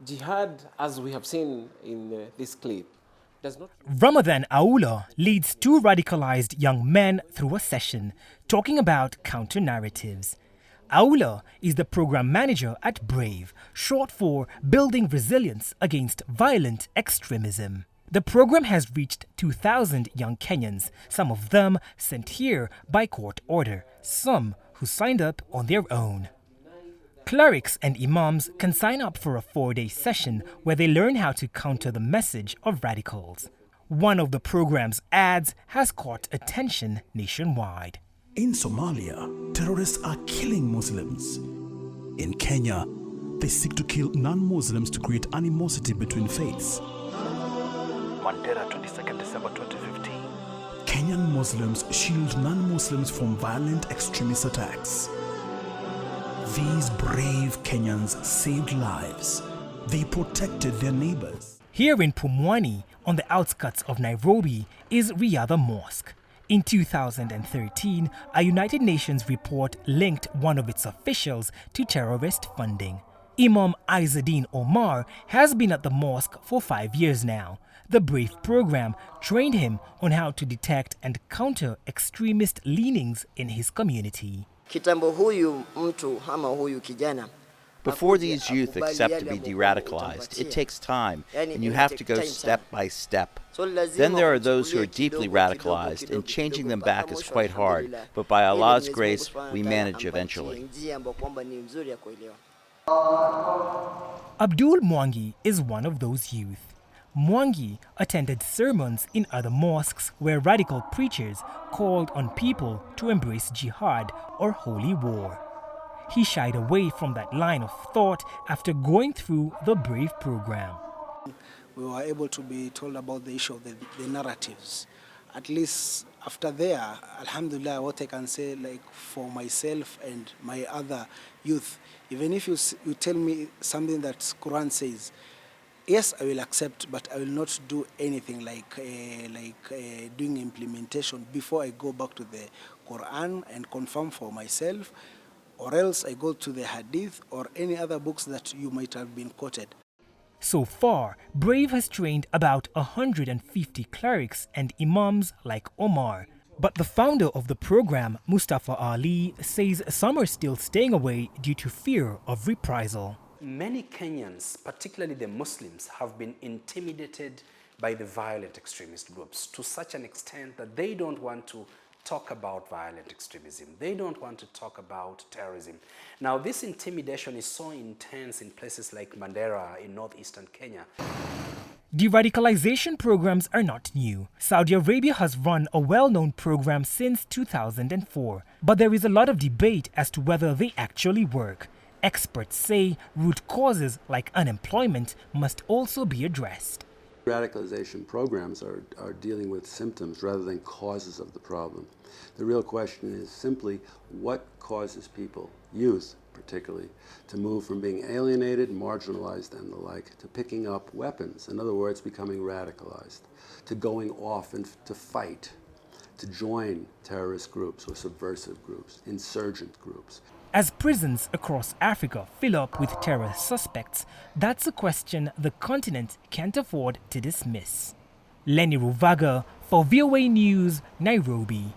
Jihad, as we have seen in this clip, does not... Ramadan Aula leads two radicalized young men through a session talking about counter-narratives. Aula is the program manager at BRAVE, short for Building Resilience Against Violent Extremism. The program has reached 2,000 young Kenyans, some of them sent here by court order, some who signed up on their own. Clerics and imams can sign up for a 4-day session where they learn how to counter the message of radicals. One of the program's ads has caught attention nationwide. In Somalia, terrorists are killing Muslims. In Kenya, they seek to kill non-Muslims to create animosity between faiths. Mandela, 22nd December 2015. Kenyan Muslims shield non-Muslims from violent extremist attacks. These brave Kenyans saved lives. They protected their neighbors. Here in Pumwani, on the outskirts of Nairobi, is Riyadh Mosque. In 2013, a United Nations report linked one of its officials to terrorist funding. Imam Izzeddin Omar has been at the mosque for 5 years now. The BRAVE program trained him on how to detect and counter extremist leanings in his community. Before these youth accept to be de-radicalized, it takes time, and you have to go step by step. Then there are those who are deeply radicalized, and changing them back is quite hard, but by Allah's grace, we manage eventually. Abdul Mwangi is one of those youth. Mwangi attended sermons in other mosques where radical preachers called on people to embrace jihad or holy war. He shied away from that line of thought after going through the BRAVE program. We were able to be told about the issue of the narratives. At least after there, alhamdulillah, what I can say, like for myself and my other youth, even if you tell me something that Quran says, yes, I will accept, but I will not do anything like doing implementation before I go back to the Quran and confirm for myself, or else I go to the Hadith or any other books that you might have been quoted. So far, BRAVE has trained about 150 clerics and imams like Omar. But the founder of the program, Mustafa Ali, says some are still staying away due to fear of reprisal. Many Kenyans, particularly the Muslims, have been intimidated by the violent extremist groups to such an extent that they don't want to talk about violent extremism. They don't want to talk about terrorism. Now, this intimidation is so intense in places like Mandera in northeastern Kenya. De-radicalization programs are not new. Saudi Arabia has run a well-known program since 2004, but there is a lot of debate as to whether they actually work. Experts say root causes like unemployment must also be addressed. Radicalization programs are dealing with symptoms rather than causes of the problem. The real question is simply what causes people, youth particularly, to move from being alienated, marginalized and the like, to picking up weapons, in other words, becoming radicalized, to going off and to fight, to join terrorist groups or subversive groups, insurgent groups. As prisons across Africa fill up with terror suspects, that's a question the continent can't afford to dismiss. Lenny Ruvaga for VOA News, Nairobi.